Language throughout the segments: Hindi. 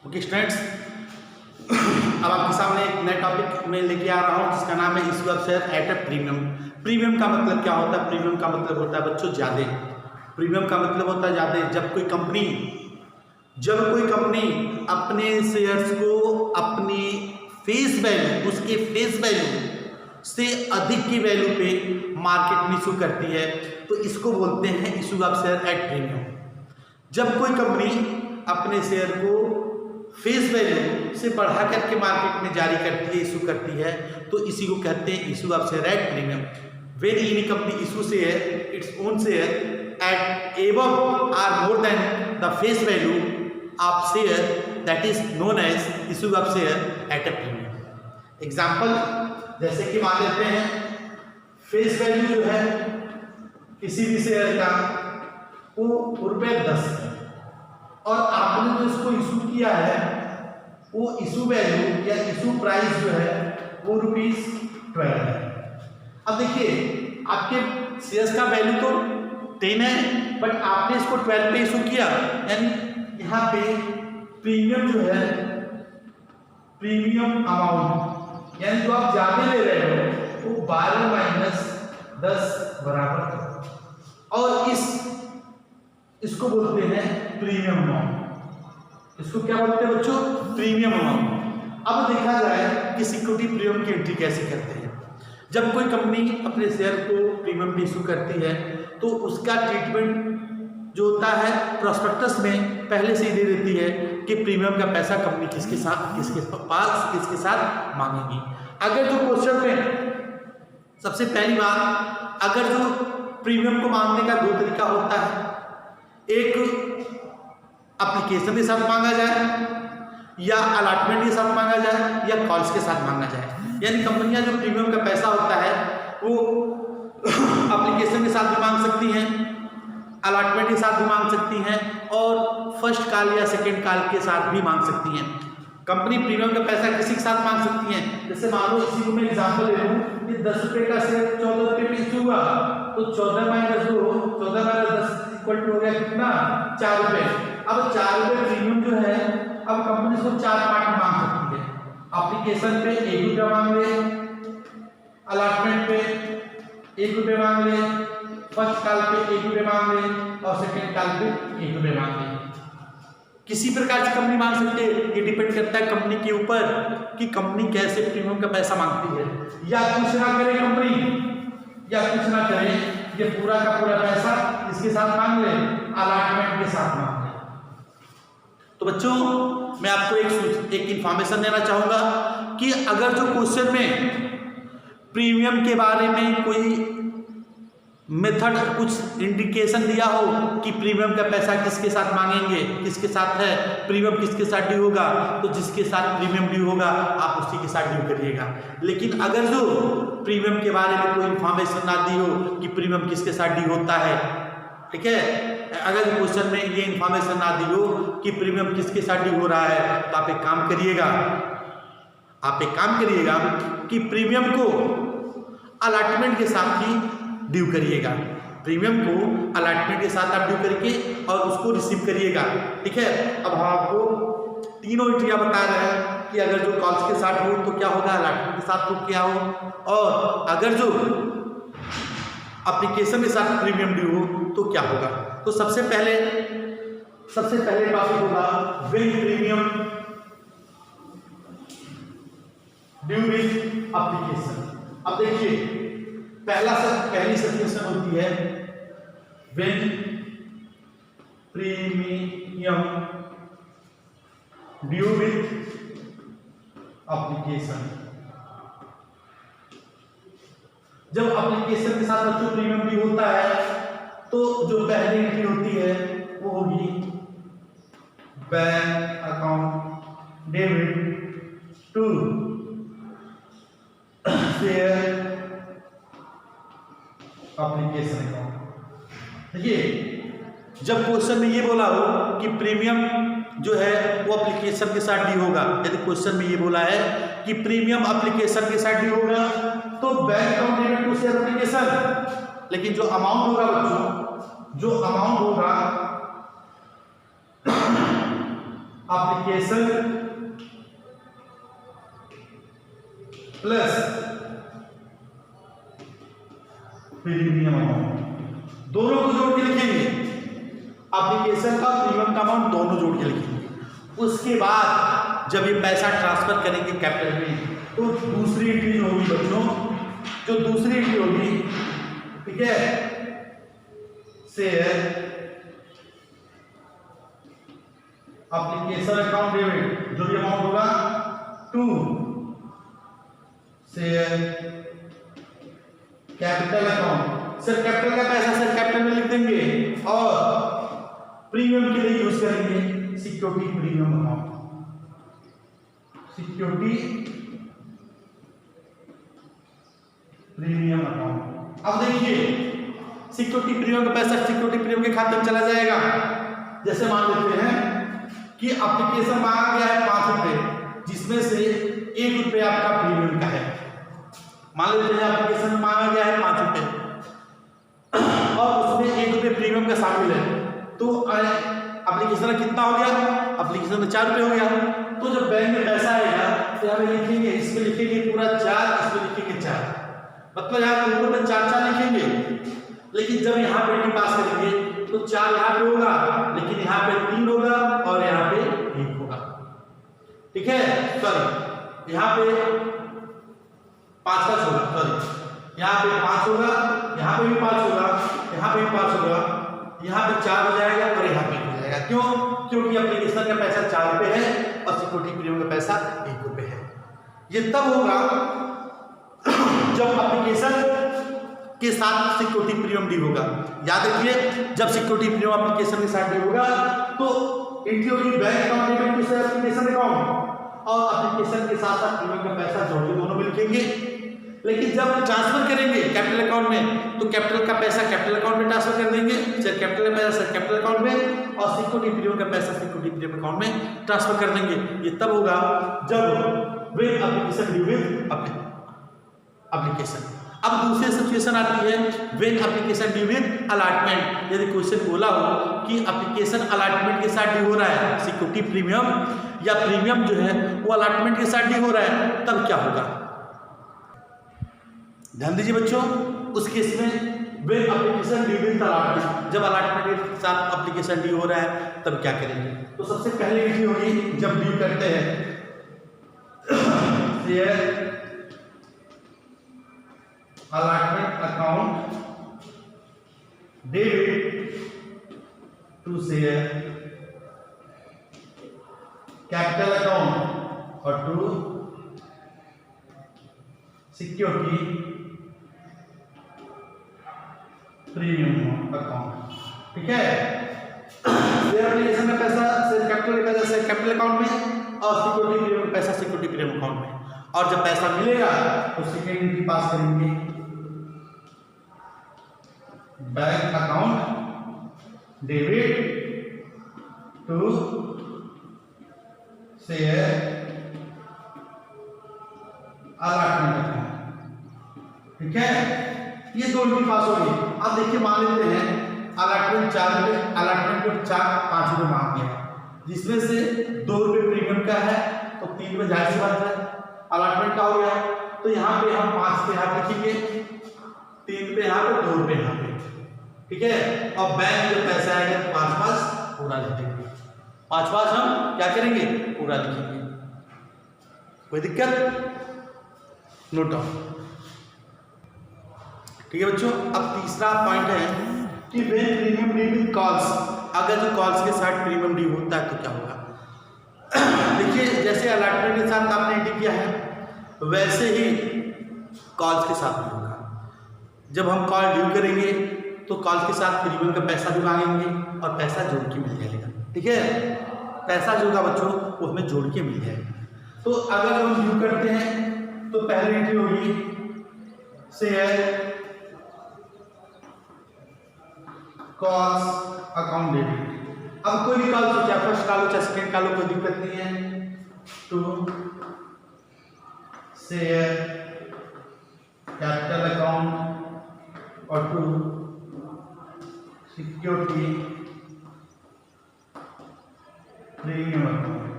ओके स्टूडेंट्स, अब आपके सामने एक नया टॉपिक मैं लेके आ रहा हूँ जिसका नाम है issue of share at a premium. Premium का मतलब क्या होता है? प्रीमियम का मतलब होता है बच्चों ज़्यादा। प्रीमियम का मतलब होता है ज़्यादा। जब कोई कंपनी अपने शेयर्स को अपनी फेस वैल्यू, उसके फेस वैल्यू से अधिक की वैल्यू पे मार्केट में इशू करती है तो इसको बोलते हैं issue of share at premium. जब कोई कंपनी अपने शेयर को फेस वैल्यू से बढ़ा करके मार्केट में जारी करती है, इशू करती है, तो इसी को कहते हैं issue of share at premium. When any company issue share its own share at above or more than the face value of share, that is known as issue of share at a premium. Example, जैसे कि मान लेते हैं फेस वैल्यू जो है किसी भी शेयर का वो ₹10 है और आपने जो इसको इशू किया है वो इशू वैल्यू या इशू प्राइस जो है वो ₹12 है। अब देखिए आपके शेयर्स का वैल्यू तो 10 है बट आपने इसको 12 पे इशू किया, यानी यहाँ पे प्रीमियम जो है, प्रीमियम अमाउंट यानी जो आप ज्यादा ले रहे हो वो 12 - 10 बराबर, और इसको बोलते हैं प्रीमियम अमाउंट। इसको क्या बोलते हैं बच्चों? Premium amount. अब देखा जाए कि सिक्योरिटी प्रीमियम की एंट्री कैसे करते हैं। जब कोई कंपनी अपने शेयर को प्रीमियम पे इशू करती है तो उसका ट्रीटमेंट जो होता है प्रोस्पेक्टस में पहले से ही दे देती है कि प्रीमियम का पैसा कंपनी किसके साथ मांगेगी। अगर जो क्वेश्चन में सबसे पहली बात, अगर जो प्रीमियम को मांगने का 2 तरीका होता है, एक एप्लीकेशन के साथ मांगा जाए या अलॉटमेंट के साथ मांगा जाए या कॉल्स के साथ मांगा जाए। यानी कंपनियां जो प्रीमियम का पैसा होता है वो एप्लीकेशन के साथ भी मांग सकती हैं, अलॉटमेंट के साथ भी मांग सकती हैं और फर्स्ट कॉल या सेकेंड कॉल के साथ भी मांग सकती हैं। कंपनी प्रीमियम का पैसा किसी के साथ मांग सकती है। जैसे मान लो इसी को मैं एग्जांपल ले लूं कि ₹10 का शेयर ₹14 पे इशू हुआ तो 14 - 2, 14 - 10 हो गया कितना? ₹4। अब ₹4 प्रीमियम जो है, अब कंपनी इसको 4 पार्ट में मांग सकती है। एप्लीकेशन पे ₹1 मांग ले, अलॉटमेंट पे ₹1 मांग ले, फर्स्ट कॉल पे ₹1 मांग ले और सेकेंड कॉल पे ₹1 मांग ले। किसी प्रकार से कंपनी मांग सकती है, ये डिपेंड करता है कंपनी के ऊपर कि कंपनी कैसे प्रीमियम का पैसा मांगती है। या कुछ ना करे कंपनी, या कुछ ना करे, ये पूरा का पूरा पैसा इसके साथ मांग ले, अलॉटमेंट के साथ मांग ले। तो बच्चों मैं आपको एक इंफॉर्मेशन देना चाहूंगा कि अगर जो क्वेश्चन में प्रीमियम के बारे में कोई मेथड, कुछ इंडिकेशन दिया हो कि प्रीमियम का पैसा किसके साथ मांगेंगे, किसके साथ है, प्रीमियम किसके साथ ड्यू होगा, तो जिसके साथ प्रीमियम ड्यू होगा आप उसी के साथ ड्यू करिएगा। लेकिन अगर जो प्रीमियम के बारे में कोई इंफॉर्मेशन ना दी हो कि प्रीमियम किसके साथ ड्यू होता है, ठीक है, अगर क्वेश्चन में ये इंफॉर्मेशन ना दी हो कि प्रीमियम किसके साथ ड्यू हो रहा है तो आप एक काम करिएगा कि प्रीमियम को अलॉटमेंट के साथ ही ड्यू करिएगा। प्रीमियम को अलॉटमेंट के साथ आप ड्यू करके और उसको रिसीव करिएगा, ठीक है। अब हम आपको तीनों एंट्रियां बता रहे हैं कि अगर जो कॉल्स के साथ हो तो क्या होगा, अलॉटमेंट के साथ तो क्या हो, और अगर जो एप्लीकेशन के साथ प्रीमियम ड्यू हो तो क्या होगा। तो सबसे पहले टॉपिक होगा when premium due with application. अब देखिए पहली सिचुएशन होती है when premium due with application. जब एप्लीकेशन के साथ बच्चों प्रीमियम ड्यू होता है तो जो पहली एंट्री होती है वो होगी bank account debit to share application account. देखिए जब क्वेश्चन में ये बोला हो कि प्रीमियम जो है वो एप्लीकेशन के साथ ड्यू होगा, यदि क्वेश्चन में ये बोला है कि प्रीमियम एप्लीकेशन के साथ ड्यू होगा तो bank account debit to share application, लेकिन जो अमाउंट होगा बच्चों, जो अमाउंट होगा एप्लीकेशन प्लस प्रीमियम अमाउंट, दोनों को जोड़ के लिखेंगे। एप्लीकेशन का प्रीमियम का अमाउंट दोनों जोड़ के लिखेंगे। उसके बाद जब ये पैसा ट्रांसफर करेंगे कैपिटल में, तो दूसरी एंट्री जो होगी बच्चों, जो दूसरी एंट्री होगी, ठीक है, शेयर एप्लीकेशन अकाउंट डेबिट, जो भी अमाउंट होगा to share capital account. Sir capital का पैसा सर कैपिटल में लिख देंगे और प्रीमियम के लिए यूज करेंगे security premium amount, security premium account. अब देखिए सिक्योरिटी प्रीमियम का पैसा सिक्योरिटी प्रीमियम के खाते में चला जाएगा। जैसे मान लेते हैं कि एप्लीकेशन मांगा गया है 5 रुपए, जिसमें से 1 रुपया आपका प्रीमियम का है। मान लेते हैं एप्लीकेशन मांगा गया है 5 रुपए और उसमें 1 रुपये प्रीमियम का शामिल है, तो एप्लीकेशन में कितना हो गया? एप्लीकेशन में 4 रुपये हो गया। तो जब बैंक में पैसा आएगा तो यहाँ पे लिखेंगे, इसमें लिखेंगे पूरा 4, इसमें लिखेंगे 4, मतलब यहाँ पे ऊपर में 4 लिखेंगे। लेकिन जब यहाँ पे पास करेंगे तो 4 यहाँ पे होगा, लेकिन यहाँ पे 3 होगा और यहाँ पे 1 होगा, ठीक है। सॉरी यहाँ पे 5 होगा, सॉरी यहाँ पे 5 होगा, यहाँ पे भी 5 होगा, यहाँ पे भी 5 होगा, यहाँ पे 4 हो जाएगा और यहाँ पे हो जाएगा। क्यों? क्योंकि एप्लीकेशन का पैसा 4 रुपये है और सिक्योरिटी प्रीमियम का पैसा 1 रुपये है। ये तब होगा जब एप्लीकेशन के साथ सिक्योरिटी प्रीमियम डी होगा। याद रखिए, जब सिक्योरिटी प्रीमियम एप्लीकेशन के साथ डी होगा तो एंट्री होगी bank account debit to application account और एप्लीकेशन के साथ साथ प्रीमियम का पैसा जोड़ के दोनों में लिखेंगे। लेकिन जब ट्रांसफर करेंगे कैपिटल अकाउंट में तो कैपिटल का पैसा कैपिटल अकाउंट में ट्रांसफर कर देंगे, सर कैपिटल का पैसा कैपिटल अकाउंट में और सिक्योरिटी प्रीमियम का पैसा सिक्योरिटी प्रीमियम अकाउंट में ट्रांसफर कर देंगे। ये तब होगा जब with application due with application. अब दूसरी सिचुएशन आती है when application due with allotment. यदि क्वेश्चन बोला हो कि एप्लीकेशन अलॉटमेंट के साथ ड्यू हो रहा है, सिक्योरिटी प्रीमियम या प्रीमियम जो है वो अलॉटमेंट के साथ ड्यू हो रहा है, तब क्या होगा? ध्यान दीजिए बच्चों, उस केस में when application due with allotment, जब अलॉटमेंट के साथ एप्लीकेशन ड्यू हो रहा है तब क्या करेंगे? तो सबसे पहले एंट्री होगी जब ड्यू करते हैं share allotment account debit to share capital account और टू सिक्योरिटी प्रीमियम अकाउंट, ठीक है। शेयर एप्लीकेशन का पैसा शेयर कैपिटल का पैसा शेयर कैपिटल अकाउंट में और सिक्योरिटी प्रीमियम का पैसा सिक्योरिटी प्रीमियम अकाउंट में। और जब पैसा मिलेगा तो सेकेंड एंट्री पास करेंगे bank account debit to share allotment account, ठीक है। ये दो एंट्री पास होगी। अब देखिए मान लेते हैं अलॉटमेंट 4 रुपये, अलॉटमेंट को 5 रुपये मांग गया, जिसमें से 2 रुपये प्रीमियम का है तो 3 में जाहिर सी बात है अलॉटमेंट का हो गया। तो यहाँ पे हम 5 पे हाथ लिखेंगे, 3 पे यहाँ पे, 2 रुपये यहाँ पे, ठीक है। और बैंक जो पैसा आएगा 5 पूरा लिखेंगे, 5 हम क्या करेंगे? पूरा लिखेंगे। कोई दिक्कत? नोट डाउन, ठीक है बच्चों। अब तीसरा पॉइंट है कि when premium due with calls, अगर जो कॉल्स के साथ प्रीमियम ड्यू होता है तो क्या होगा? देखिए जैसे अलॉटमेंट के साथ आपने एंट्री किया है वैसे ही कॉल्स के साथ भी होगा। जब हम कॉल ड्यू करेंगे तो कॉल्स के साथ प्रीमियम का पैसा भी मांगेंगे और पैसा जोड़ के मिल जाएगा, ठीक है। पैसा जो होगा बच्चों उसमें जोड़ के मिल जाएगा। तो अगर हम ड्यू करते हैं तो पहली एंट्री होगी शेयर कॉल्स अकाउंट डेबिट। अब कोई भी कॉल हो, चाहे फर्स्ट कॉल हो चाहे सेकेंड कॉल हो, कोई दिक्कत नहीं है। टू शेयर कैपिटल अकाउंट और टू सिक्योरिटी प्रीमियम अकाउंट,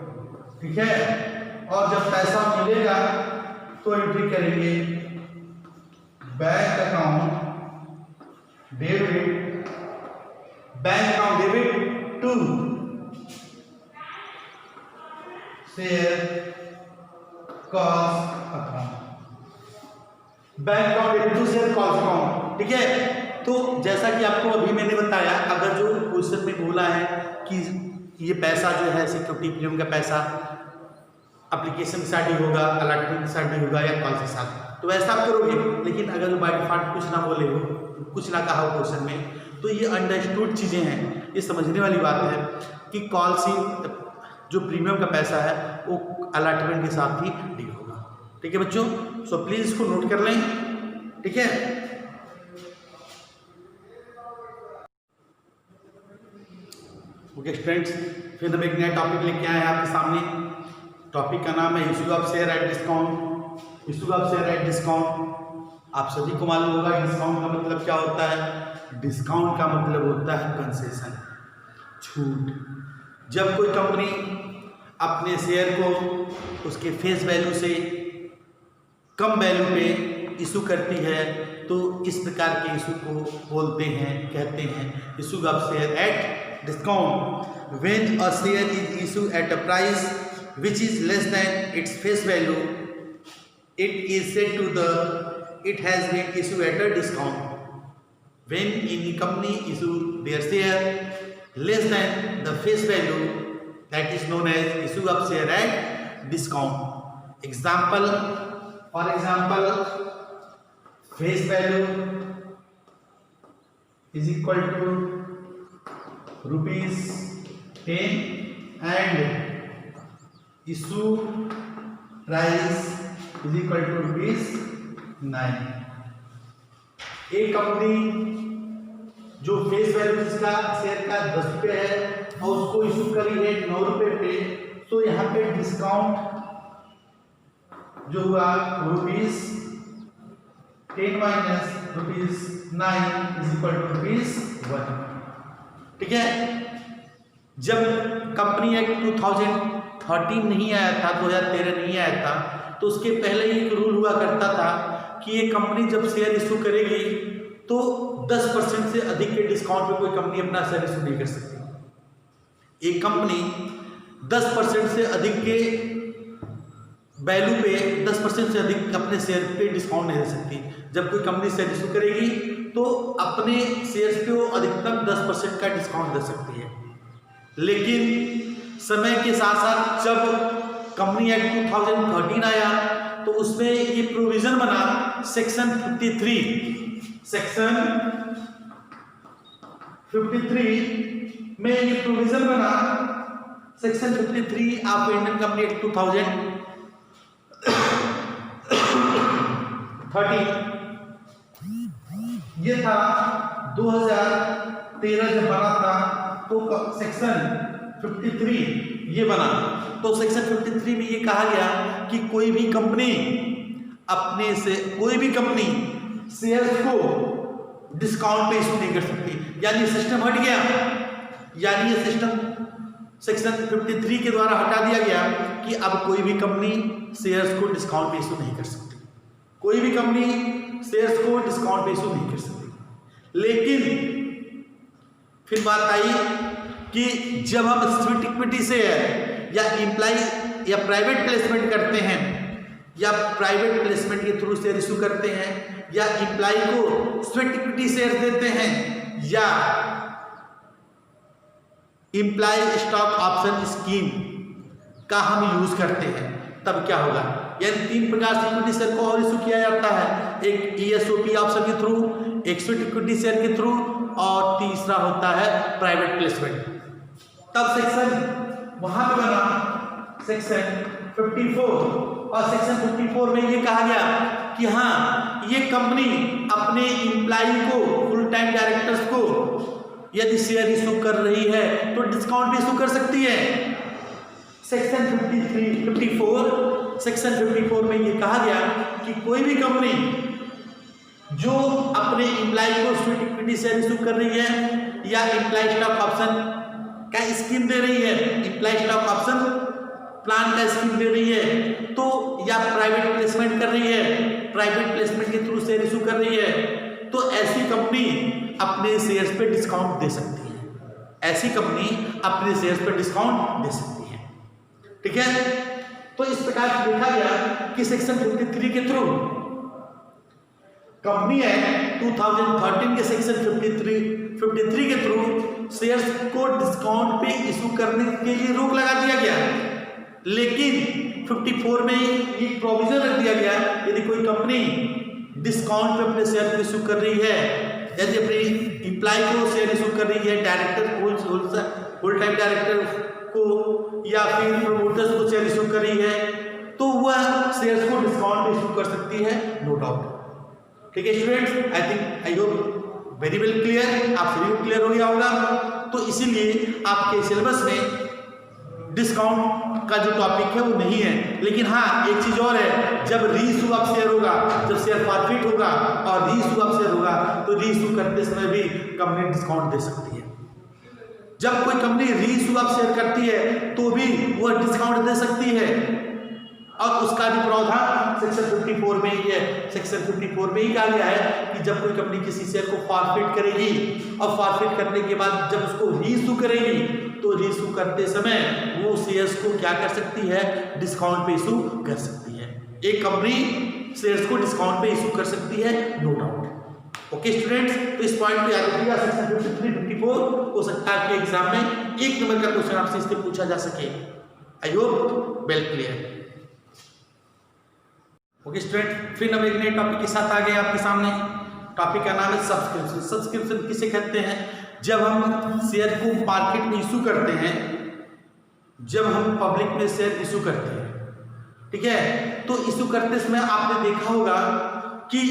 ठीक है। और जब पैसा मिलेगा तो एंट्री करेंगे bank account debit, bank account debit to share cost account, bank account debit to share cost account. ठीक है। तो जैसा कि आपको अभी मैंने बताया, अगर जो क्वेश्चन में बोला है कि ये पैसा जो है सिक्योरिटी प्रीमियम का पैसा एप्लीकेशन के साथ ही होगा, अलॉटमेंट के साथ ही होगा या कॉल के साथ, तो वैसा आप करोगे। लेकिन अगर जो बाय डिफॉल्ट कुछ ना बोले हो, कुछ ना कहा हो क्वेश्चन में, तो ये अंडरस्टूड चीज़ें हैं, ये समझने वाली बात है कि कॉल सी जो प्रीमियम का पैसा है वो अलॉटमेंट के साथ ही डील होगा। ठीक है बच्चों, सो प्लीज़ इसको नोट कर लें। ठीक है। ओके स्टूडेंट्स, फिर हम एक नया टॉपिक लेके आए हैं आपके सामने। टॉपिक का नाम है issue of share at discount. Issue of share at discount आप सभी को मालूम होगा डिस्काउंट का मतलब क्या होता है। डिस्काउंट का मतलब होता है कंसेशन, छूट। जब कोई कंपनी अपने शेयर को उसके फेस वैल्यू से कम वैल्यू पे इशू करती है तो इस प्रकार के इशू को बोलते हैं, कहते हैं issue of share at discount. When a share is issue at a price which is less than its face value, it is said to the it has been issued at a discount. When any company issue their share less than the face value, that is known as issue of share at discount. Example, for example, face value is equal to rupees 10 and issue price is equal to rupees 9। एक कंपनी जो फेस वैल्यू जिसका शेयर का 10 रुपये है और उसको इशू करी है 9 रुपये पे, तो यहाँ पे डिस्काउंट जो हुआ rupees 10 minus rupees 9 is equal to rupees 1। ठीक है। जब कंपनी एक्ट 2013 नहीं आया था, 2013 नहीं आया था, तो उसके पहले ही एक रूल हुआ करता था कि ये कंपनी जब शेयर इशू करेगी तो 10% से अधिक के डिस्काउंट पे कोई कंपनी अपना शेयर इशू नहीं कर सकती। एक कंपनी 10% से अधिक के वैल्यू पे 10% से अधिक अपने शेयर पे डिस्काउंट नहीं दे सकती। जब कोई कंपनी शेयर इशू करेगी तो अपने शेयर्स पे वो अधिकतम 10% का डिस्काउंट दे सकती है। लेकिन समय के साथ साथ जब कंपनी एक्ट 2013 आया तो उसमें ये प्रोविजन बना सेक्शन 53 में ये प्रोविजन बना section 53 of Indian company act 2013। ये था 2013 जब बना था तो सेक्शन 53 ये बना। तो सेक्शन 53 में ये कहा गया कि कोई भी कंपनी अपने से कोई भी कंपनी शेयर्स को डिस्काउंट पे इशू नहीं कर सकती। यानी सिस्टम हट गया, यानी ये सिस्टम सेक्शन 53 के द्वारा हटा दिया गया कि अब कोई भी कंपनी शेयर्स को डिस्काउंट पे इशू नहीं कर सकती। कोई भी कंपनी शेयर्स को डिस्काउंट पे इशू नहीं कर सकती। लेकिन फिर बात आई कि जब हम स्वीट इक्विटी शेयर या इम्प्लाई या प्राइवेट प्लेसमेंट करते हैं या प्राइवेट प्लेसमेंट के थ्रू शेयर इशू करते हैं या इम्प्लाई को स्वीट इक्विटी शेयर देते हैं या इम्प्लाई स्टॉक ऑप्शन स्कीम का हम यूज करते हैं, तब क्या होगा। यानी 3 प्रकार से इक्विटी शेयर को और इशू किया जाता है, एक ESOP ऑप्शन के थ्रू, एक स्वीट इक्विटी शेयर के थ्रू और तीसरा होता है प्राइवेट प्लेसमेंट। तब सेक्शन वहां पे बना सेक्शन 54 और सेक्शन 54 में ये कहा गया कि हाँ ये कंपनी अपने इम्प्लाई को फुल टाइम डायरेक्टर्स को यदि शेयर इशू कर रही है तो डिस्काउंट भी इशू कर सकती है। सेक्शन 54 सेक्शन 54 में ये कहा गया कि कोई भी कंपनी जो अपने इम्प्लाई को स्वीट इक्विटी शेयर इशू कर रही है या इम्प्लाई स्टॉक ऑप्शन का स्कीम दे रही है, इम्प्लाई स्टॉक ऑप्शन प्लान का स्कीम दे रही है, तो या प्राइवेट प्लेसमेंट कर रही है, प्राइवेट प्लेसमेंट के थ्रू शेयर इशू कर रही है, तो ऐसी कंपनी अपने शेयर्स पे डिस्काउंट दे सकती है। ऐसी कंपनी अपने शेयर्स पे डिस्काउंट दे सकती है। ठीक है, तो इस प्रकार से देखा गया कि सेक्शन 53 के थ्रू कंपनी है 2013 के सेक्शन 53 के थ्रू शेयर्स को डिस्काउंट पे इशू करने के लिए रोक लगा दिया गया। लेकिन 54 में ये प्रोविजन रख दिया गया, यदि कोई कंपनी डिस्काउंट पे अपने शेयर को इशू कर रही है, यदि अपनी एम्प्लॉय को शेयर इशू कर रही है, डायरेक्टर होल टाइम डायरेक्टर को या फिर प्रमोटर्स को शेयर इशू कर रही है, तो वह शेयर्स को डिस्काउंट इशू कर सकती है, नो डाउट। ठीक है students, I hope very well clear, आप सभी को क्लियर हो गया होगा। तो इसीलिए आपके सिलेबस में डिस्काउंट का जो टॉपिक है वो नहीं है। लेकिन हाँ, एक चीज और है, जब रीइशू ऑफ शेयर होगा, जब शेयर फॉरफिट होगा और रीइशू ऑफ शेयर होगा, तो रीइशू करते समय भी कंपनी डिस्काउंट दे सकती है। जब कोई कंपनी रीइशू ऑफ शेयर करती है तो भी वह डिस्काउंट दे सकती है, और उसका भी प्रावधान सेक्शन 54 में ही है। सेक्शन 54 में ही कहा गया है कि जब कोई कंपनी किसी शेयर को फॉरफिट करेगी और फॉरफिट करने के बाद जब उसको रीइशू करेगी, तो रीइशू करते समय वो शेयर्स को क्या कर सकती है, डिस्काउंट पे इशू कर सकती है। एक कंपनी शेयर्स को डिस्काउंट पे इशू कर सकती है, नो डाउट। ओके स्टूडेंट्स, तो इस पॉइंट पे याद रखिएगा, सेक्शन 53, 54 हो सकता है आपके एग्जाम में 1 नंबर का क्वेश्चन आपसे इससे पूछा जा सके। I hope well clear. Okay student, फिर हम एक नए टॉपिक के साथ आ गए आपके सामने। टॉपिक का नाम है सब्सक्रिप्शन। सब्सक्रिप्शन किसे कहते हैं? जब हम शेयर को मार्केट में इशू करते हैं, जब हम पब्लिक में शेयर इशू करते हैं, ठीक है, तो इशू करते समय आपने देखा होगा कि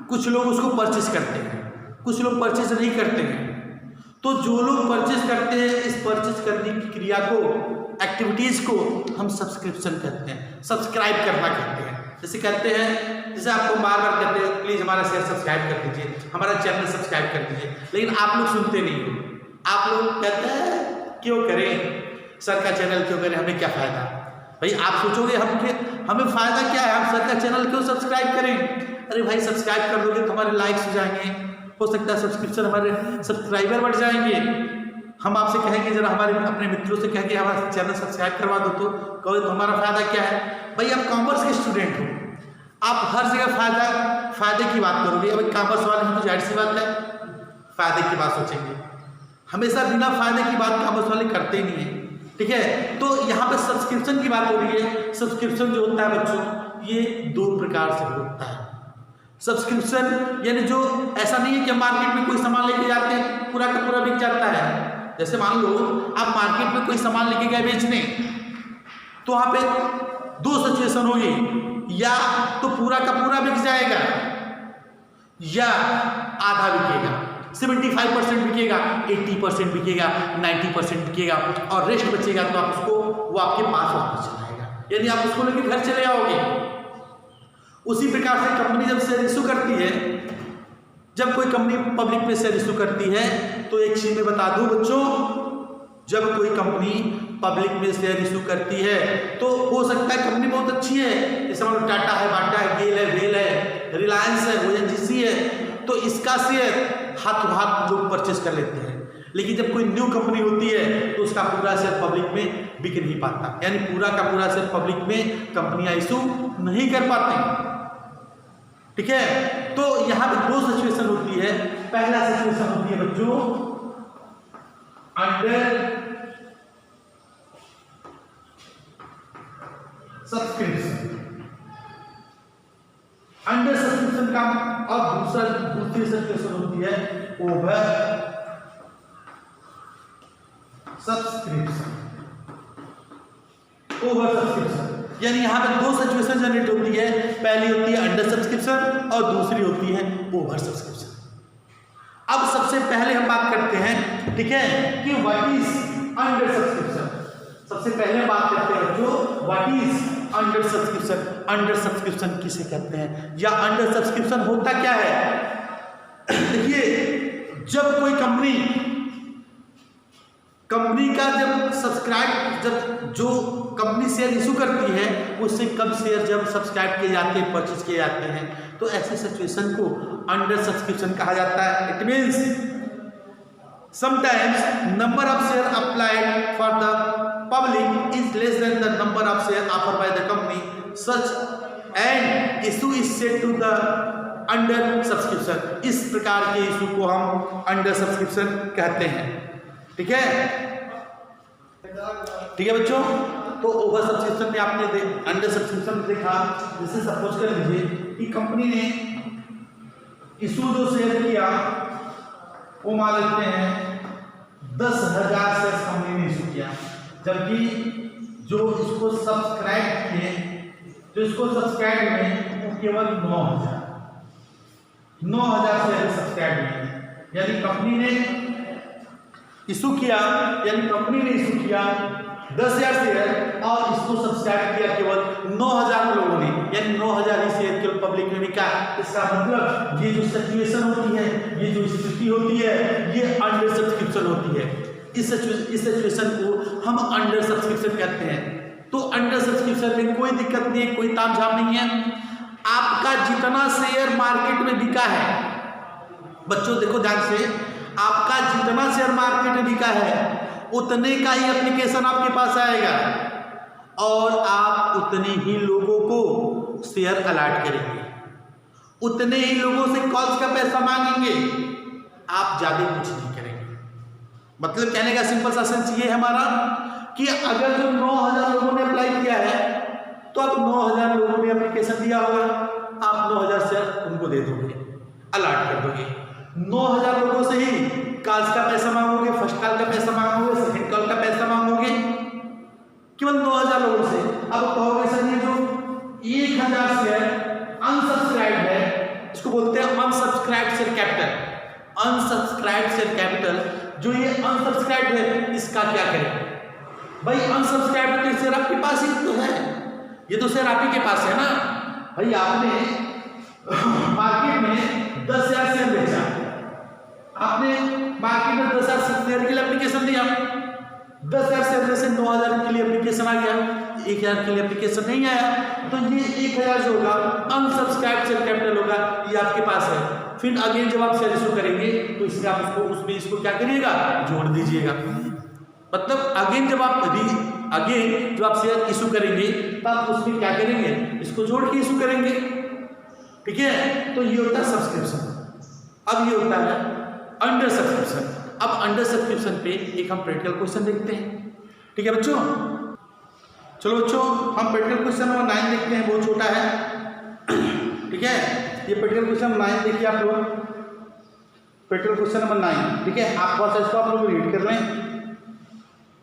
कुछ लोग उसको परचेस करते हैं, कुछ लोग परचेस नहीं करते हैं। तो जो लोग परचेस करते हैं, इस परचेस करने की क्रिया को, एक्टिविटीज को हम सब्सक्रिप्शन कहते हैं, सब्सक्राइब करना कहते हैं। जैसे कहते हैं, जैसे आपको बार बार कहते हैं प्लीज हमारा शेयर सब्सक्राइब कर दीजिए, हमारा चैनल सब्सक्राइब कर दीजिए, लेकिन आप लोग सुनते नहीं हो। आप लोग कहते हैं क्यों करें सर का चैनल, क्यों करें, हमें क्या फायदा। भाई आप सोचोगे हमें फायदा क्या है, हम सर का चैनल क्यों सब्सक्राइब करें। अरे भाई सब्सक्राइब कर दोगे तो हमारे लाइक्स हो जाएंगे, हो सकता है सब्सक्रिप्शन, हमारे सब्सक्राइबर बढ़ जाएंगे। हम आपसे कहेंगे जरा हमारे अपने मित्रों से कह के हमारा चैनल सब्सक्राइब करवा दो, तो कहो तो हमारा फायदा क्या है। भाई आप कॉमर्स के स्टूडेंट हो, आप हर जगह फायदे की बात करोगे। अब कॉमर्स वाले हैं तो जाहिर सी बात है फायदे की बात सोचेंगे, हमेशा बिना फायदे की बात कॉमर्स वाले करते ही नहीं है। ठीक है, तो यहाँ पे सब्सक्रिप्शन की बात हो रही है। सब्सक्रिप्शन जो होता है बच्चों, ये 2 प्रकार से होता है। सब्सक्रिप्शन यानी जो ऐसा नहीं है कि मार्केट में कोई सामान लेके जाते हैं पूरा का पूरा बिक जाता है। जैसे मान लो आप मार्केट में कोई सामान लेके गए बेचने, तो वहां पे 2 सिचुएशन होगी, या तो पूरा का पूरा बिक जाएगा या आधा बिकेगा, 75% बिकेगा, 80% बिकेगा, 90% बिकेगा और रेस्ट बचेगा तो आप उसको, वो आपके पास वापस चला आएगा, यानी आप उसको लेके घर चले आओगे। उसी प्रकार से कंपनी जब शेयर इशू करती है, जब कोई कंपनी पब्लिक में शेयर इशू करती है, तो एक चीज मैं बता दूं बच्चों, जब कोई कंपनी पब्लिक में शेयर इशू करती है तो हो सकता है कंपनी बहुत अच्छी है, जैसे मान लो टाटा है, बाटा है, गेल है, वेल है, रिलायंस है, ओएनजीसी है, तो इसका शेयर हाथों हाथ लोग परचेस कर लेते हैं। लेकिन जब कोई न्यू कंपनी होती है तो उसका पूरा शेयर पब्लिक में बिक नहीं पाता, यानी पूरा का पूरा शेयर पब्लिक में कंपनियां इशू नहीं कर पाती। ठीक है, तो यहां पे 2 सिचुएशन होती है। पहला सिचुएशन होती है बच्चों अंडर सब्सक्रिप्शन, अंडर सब्सक्रिप्शन का, और दूसरी सिचुएशन होती है ओवर सब्सक्रिप्शन। ओवर सब्सक्रिप्शन यानी यहां पे 2 सिचुएशन जनरेट होती है। पहली होती है अंडर सब्सक्रिप्शन और दूसरी होती है ओवर सब्सक्रिप्शन। अब सबसे पहले हम बात करते हैं, ठीक है, कि व्हाट इज अंडर सब्सक्रिप्शन। सबसे पहले बात करते हैं जो what is under subscription. Under subscription किसे कहते हैं, या अंडर सब्सक्रिप्शन होता क्या है। देखिए, जब कोई कंपनी कंपनी का जब जो कंपनी शेयर इशू करती है उससे कम शेयर जब सब्सक्राइब किए जाते हैं, परचेज किए जाते हैं, तो ऐसे सिचुएशन को अंडर सब्सक्रिप्शन कहा जाता है। It means sometimes number of share applied for the public is less than the number of share offered by the company, such and issue is set to the under subscription। इस प्रकार के इशू को हम अंडर सब्सक्रिप्शन कहते हैं। ठीक है, ठीक है बच्चों। तो ओवर सब्सक्रिप्शन में आपने अंडर सब्सक्रिप्शन में देखा, जैसे सपोज कर लीजिए कि कंपनी ने इशू जो शेयर किया वो मान लेते हैं 10,000 शेयर कंपनी ने इशू किया, जबकि जो इसको सब्सक्राइब हुए वो केवल 9,000 शेयर सब्सक्राइब हुए। यानी कंपनी ने इशू किया 10,000 शेयर और इसको सब्सक्राइब किया केवल 9,000 लोगों ने, यानी 9,000 ही शेयर केवल पब्लिक में बिका। इसका मतलब ये जो सिचुएशन होती है, ये जो स्थिति होती है, ये अंडर सब्सक्रिप्शन होती है। इस सिचुएशन को हम अंडर सब्सक्रिप्शन कहते हैं। तो अंडर सब्सक्रिप्शन में कोई दिक्कत नहीं है, कोई तामझाम नहीं है। आपका जितना शेयर मार्केट में बिका है, बच्चों देखो ध्यान से, आपका जितना शेयर मार्केट में बिका है उतने का ही एप्लीकेशन आपके पास आएगा और आप उतने ही लोगों को शेयर अलॉट करेंगे, उतने ही लोगों से कॉल्स का पैसा मांगेंगे, आप ज्यादा कुछ नहीं करेंगे। मतलब कहने का सिंपल सा सेंस ये है हमारा कि अगर जो 9,000 लोगों ने अप्लाई किया है तो अब 9,000 लोगों ने एप्लीकेशन दिया होगा, आप 9,000 शेयर उनको दे दोगे, अलॉट कर दोगे। 9,000 लोगों से ही कॉल्स का पैसा मांगोगे, फर्स्ट कॉल का पैसा मांगोगे, सेकंड कॉल का पैसा मांगोगे, केवल 9,000 लोगों से। अब कहोगे सर ये जो 1,000 शेयर अनसब्सक्राइब है, इसको बोलते हैं अनसब्सक्राइब्ड शेयर कैपिटल। अनसब्सक्राइब्ड शेयर कैपिटल जो ये अनसब्सक्राइब है, इसका क्या करें भाई? अनसब्सक्राइब शेयर आपके पास ही तो है, ये तो शेयर आप ही के पास है ना भाई। आपने मार्केट में 10,000 शेयर बेचा, आपने मार्केट में 10,000 शेयर के लिए एप्लीकेशन दिया, 10,000 शेयर में से 9,000 के लिए एप्लीकेशन आ गया, 1,000 के लिए एप्लीकेशन नहीं आया, तो ये 1,000 जो होगा अनसब्सक्राइब शेयर कैपिटल होगा, ये आपके पास है। फिर अगेन जब आप शेयर इशू करेंगे तो इसमें आप उसमें इसको क्या करिएगा, जोड़ दीजिएगा। मतलब अगेन जब आप शेयर इशू करेंगे तो आप उसमें क्या करेंगे, इसको जोड़ के इशू करेंगे। ठीक है, तो ये होता है सब्सक्रिप्शन। अब ये होता है अंडर सब्सक्रिप्शन। अब अंडर सब्सक्रिप्शन पे एक हम प्रैक्टिकल क्वेश्चन देखते हैं। ठीक है बच्चों, चलो बच्चों हम प्रैक्टिकल क्वेश्चन नंबर 9 देखते हैं, बहुत छोटा है। ठीक है, ये प्रैक्टिकल क्वेश्चन 9 देखिए आप लोग, प्रैक्टिकल क्वेश्चन नंबर 9। ठीक है, आप थोड़ा सा इसको आप लोग रीड कर लें।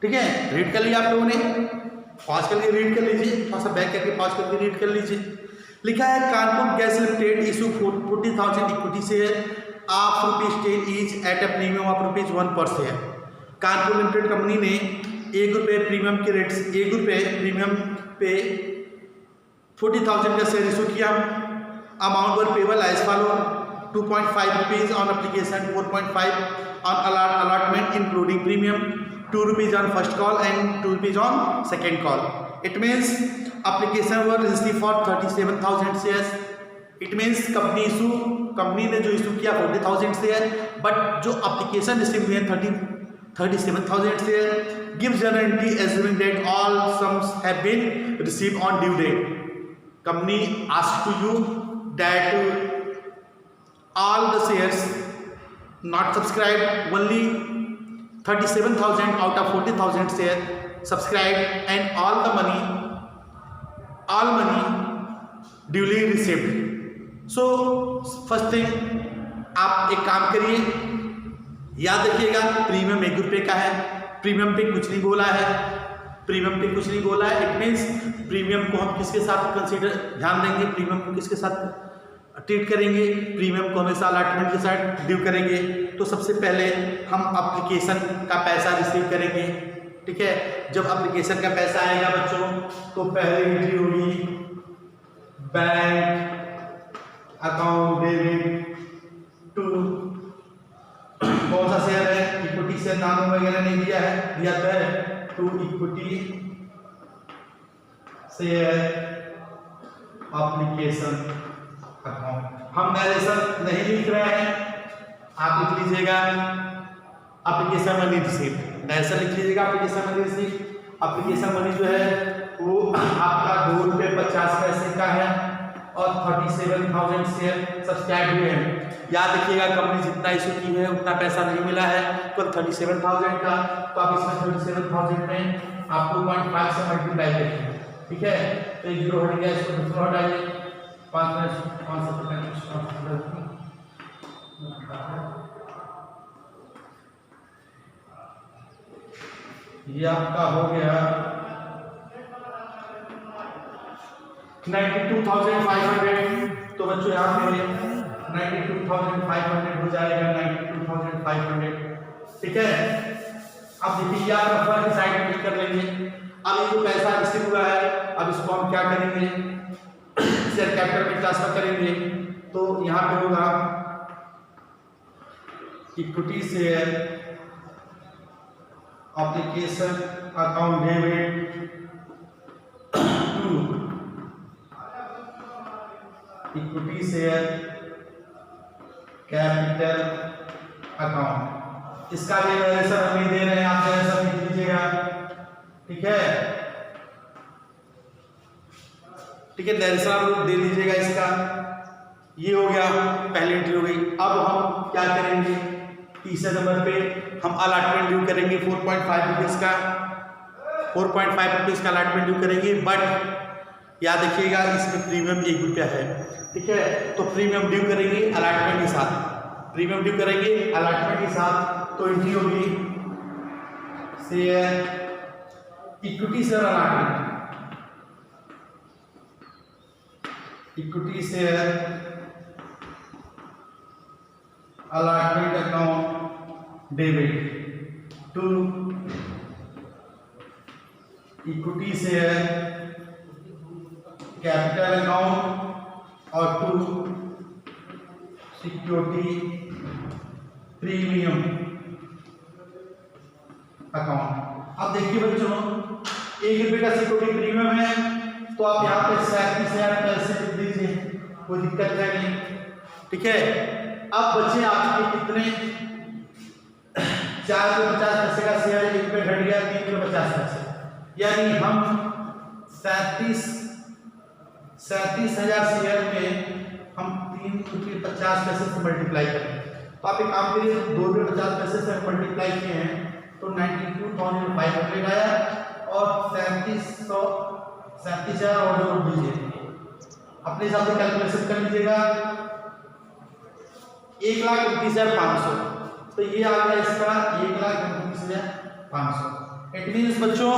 ठीक है, रीड कर लिया आप लोगों ने, पॉज करके रीड कर लीजिए, थोड़ा सा बैक करके पॉज करके रीड कर लीजिए। लिखा है Kanpur gas limited issue 40,000 equity share of ₹10 each eight A premium of ₹1 पर शेयर। कानपुर लिमिटेड कंपनी ने ₹1 प्रीमियम के रेट से ₹1 प्रीमियम पे 40,000 का शेयर इशू किया। Amount were payable as follow: ₹2.5 on application, 4.5 on allotment including premium, ₹2 on first call and ₹2 on second call. It means application were received for 37,000 shares. It means company ने जो इशू किया 40,000 शेयर, बट जो एप्लीकेशन रिसीव हुए 37,000 share. Gives guarantee assuming that all sums have been receive on due date. Company asked to you that all the shares not subscribed, only 37,000 out of 40,000 share subscribed, and all money duly received. So first thing, आप एक काम करिए, याद रखिएगा प्रीमियम ₹1 का है, प्रीमियम पे कुछ नहीं बोला है, प्रीमियम पे कुछ नहीं बोला है। इट मीन्स प्रीमियम को हम किसके साथ कंसीडर ध्यान देंगे, प्रीमियम को किसके साथ ट्रीट करेंगे, प्रीमियम को हमेशा अलॉटमेंट के साथ ड्यू करेंगे। तो सबसे पहले हम एप्लीकेशन का पैसा रिसीव करेंगे। ठीक है, जब एप्लीकेशन का पैसा आएगा बच्चों तो पहले एंट्री होगी बैंक अकाउंट डेबिट टू कौन सा शेयर है, इक्विटी शेयर नाम वगैरह नहीं दिया है, दिया तो है to equity share application account. हम नरेशन नहीं लिख रहे हैं, आप लिख लीजिएगा एप्लीकेशन मनी रिसीव्ड, नरेशन लिख लीजिएगा application money received. Application money जो है वो आपका ₹2.50 का है और 37,000 शेयर सब्सक्राइब हुए हैं। याद रखिएगा कंपनी जितना इशू की है उतना पैसा नहीं मिला है, केवल 37,000 का, तो आप इसमें 37,000 में आप 2.5 से मल्टीप्लाई करिए, ठीक है। तो 0 हट गया, इसको दूसरा हटाइए, 5 ये आपका हो गया 92,500। तो बच्चों यहाँ पे 92,500 हो जाएगा, 92,500, ठीक है। अब देखिए आप फर्स्ट साइड में क्लिक कर लेंगे। अब ये जो पैसा रिसीव हुआ है, अब इसको हम क्या करेंगे, शेयर कैपिटल में ट्रांसफर करेंगे। तो यहाँ पे होगा equity share application account debit to equity share capital account. इसका भी नरेशन हम नहीं दे रहे हैं, आप नरेशन लिख लीजिएगा, ठीक है, ठीक है, नरेशन आप लोग दे लीजिएगा इसका। ये हो गया, पहली एंट्री हो गई। अब हम क्या करेंगे, तीसरे नंबर पे हम अलॉटमेंट ड्यू करेंगे 4.5 रुपीज़ का, 4.5 रुपीज़ का अलॉटमेंट ड्यू करेंगे। बट याद रखिएगा इसमें प्रीमियम ₹1 है, ठीक है। तो प्रीमियम ड्यू करेंगे अलॉटमेंट के साथ, प्रीमियम ड्यू करेंगे अलॉटमेंट के साथ। तो एंट्री होगी share equity share allotment, equity share allotment account debit to equity share capital account और टू सिक्योरिटी प्रीमियम अकाउंट। अब देखिए बच्चों, ₹1 का सिक्योरिटी प्रीमियम है, तो आप यहाँ पे 37,000 पैसे लिख दीजिए, कोई दिक्कत है नहीं, ठीक है। अब बचे आपके कितने, 4.50 का शेयर 1 पे घट गया, 3.50, यानी हम 37,000 शेयर में हम ₹3.50 से मल्टीप्लाई करें। तो आप एक काम करिए, ₹2.50 से मल्टीप्लाई किए हैं तो 92,500 आया और 37,000 और जोड़ दीजिए, अपने हिसाब से कैलकुलेशन कर लीजिएगा, 1,29,500। तो ये आ गया इसका 1,29,500। इट मींस बच्चों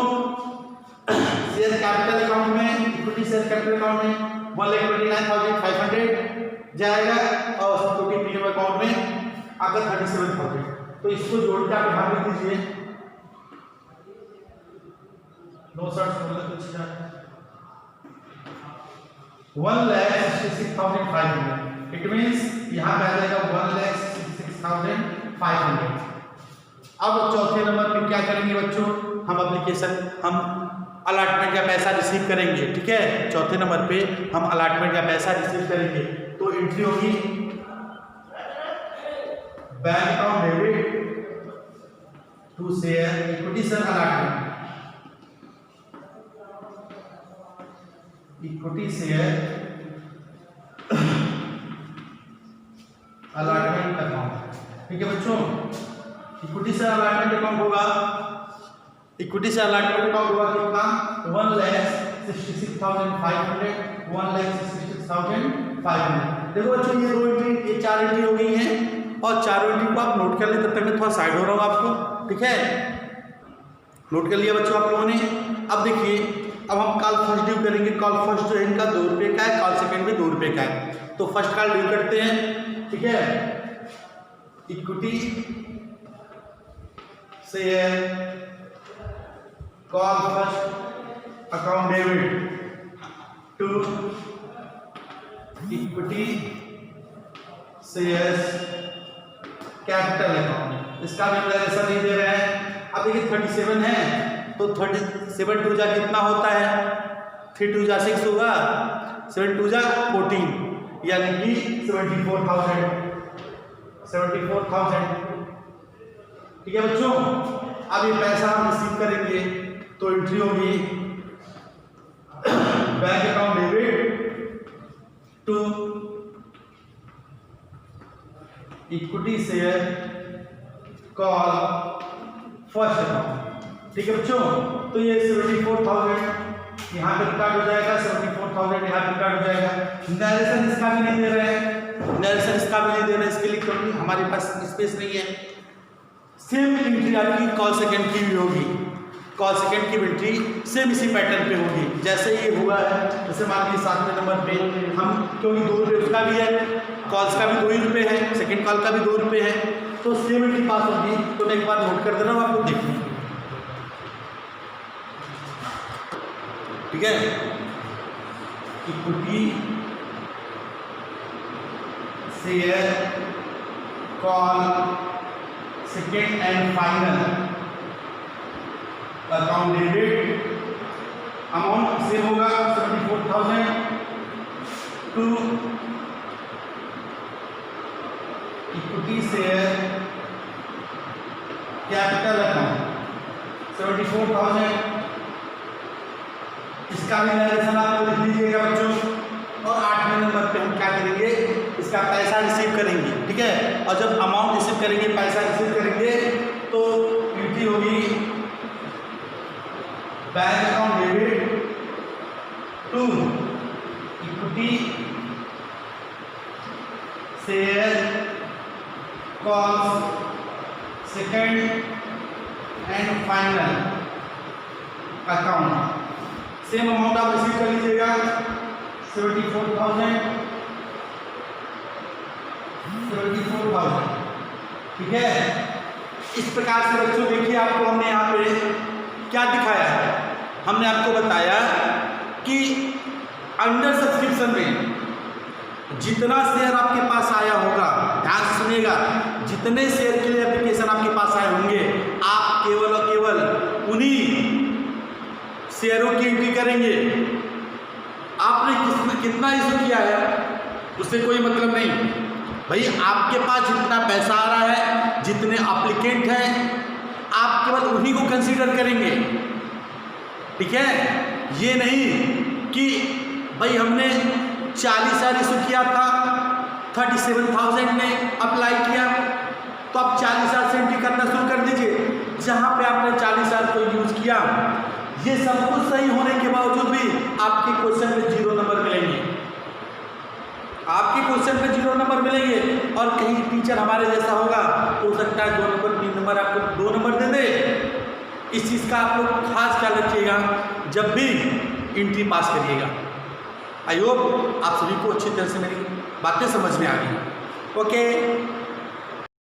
शेयर कैपिटल अकाउंट में, इक्विटी शेयर कैपिटल अकाउंट में 1,29,500 जाएगा और सिक्योरिटी प्रीमियम अकाउंट में अगर 37,000। तो इसको जोड़ के आप यहाँ लिख दीजिए, 1,66,500। इट मींस यहाँ पे आ जाएगा 1,66,500। अब चौथे नंबर पे क्या करेंगे बच्चों, हम अलॉटमेंट का पैसा रिसीव करेंगे, ठीक है। चौथे नंबर पे हम अलॉटमेंट का पैसा रिसीव करेंगे। तो एंट्री होगी bank account debit to share equity share allotment, equity share allotment account, ठीक है बच्चों। इक्विटी शेयर अलॉटमेंट अकाउंट होगा, इक्विटी शेयर अलॉटमेंट अकाउंट होगा कितना, 1,66,500, 1,66,500। देखो बच्चों ये 2 एंट्री, ये 4 एंट्री हो गई हैं और चारों एंट्री को आप नोट कर लें। तब तक मैं थोड़ा साइड हो रहा हूँ आपको, ठीक है, नोट कर लिया बच्चों आप लोगों ने। अब देखिए, अब हम कॉल फर्स्ट ड्यू करेंगे। कॉल फर्स्ट जो है इनका ₹2 का है, कॉल सेकंड भी ₹2 का है। तो फर्स्ट कॉल ड्यू करते हैं, ठीक है। Equity share call first account debit to equity shares capital account. इसका भी नरेशन नहीं दे रहे हैं, अब देखिए 37 है तो 37 टू जा कितना होता है, 3 टू जा 6 होगा, 7 टू जा 14, यानी कि 74,000। ठीक है बच्चों। अब ये पैसा हम रिसीव करेंगे तो एंट्री होगी bank account debit to equity share call first account. ठीक है बच्चों। तो ये 74,000 यहाँ पे रिकॉर्ड हो जाएगा, 74,000 यहाँ पे रिकॉर्ड हो जाएगा। नरेशन इसका भी नहीं दे रहे हैं, नरेशन इसका भी नहीं दे रहे हैं, इसके लिए क्योंकि हमारे पास स्पेस नहीं है। सेम एंट्री आपकी कॉल सेकंड की भी होगी, कॉल सेकंड की एंट्री सेम इसी पैटर्न पे होगी जैसे ये हुआ है। जैसे मान लीजिए 7वें नंबर पे हम, क्योंकि 2 रुपये उसका भी है, कॉल्स का भी 2 ही रुपये है, सेकंड कॉल का भी 2 रुपये है, तो सेम एंट्री पास होगी। तो मैं एक बार नोट कर दे रहा हूँ, आपको देखिए। ठीक है, equity share call second and final account debit, amount same होगा 74,000 to equity share capital account 74,000। इसका भी नरेशन आप लिख लीजिएगा बच्चों। और 8वें नंबर पे हम क्या करेंगे, इसका पैसा रिसीव करेंगे। ठीक है, और जब अमाउंट रिसीव करेंगे, पैसा रिसीव करेंगे, तो एंट्री होगी bank account debit to equity share call second and final account. Same amount आप रिसीव कर लीजिएगा 74,000। ठीक है, इस प्रकार से बच्चों देखिए, आपको हमने यहाँ पे क्या दिखाया है, हमने आपको बताया कि अंडर सब्सक्रिप्शन में जितना शेयर आपके पास आया होगा, ध्यान से सुनिएगा, जितने शेयर के लिए एप्लीकेशन आपके पास आए होंगे, आप केवल और केवल उन्हीं शेयरों की एंट्री करेंगे। आपने कितना इशू किया है उससे कोई मतलब नहीं भाई, आपके पास जितना पैसा आ रहा है, जितने एप्लीकेंट हैं, आप केवल उन्हीं को कंसीडर करेंगे। ठीक है, ये नहीं कि भाई हमने 40,000 इशू किया था, 37,000 ने अप्लाई किया, तो आप 40,000 से एंट्री करना शुरू कर दीजिए। जहाँ पे आपने 40,000 को यूज किया, ये सब कुछ सही होने के बावजूद भी आपके क्वेश्चन में 0 नंबर मिलेंगे, आपके क्वेश्चन में 0 नंबर मिलेंगे। और कहीं टीचर हमारे जैसा होगा तो हो सकता है 2 नंबर 3 नंबर आपको 2 नंबर दे दे। इस चीज़ का आप लोग खास ख्याल रखिएगा जब भी एंट्री पास करिएगा। आई होप आप सभी को अच्छी तरह से मेरी बातें समझ में आ गई। ओके।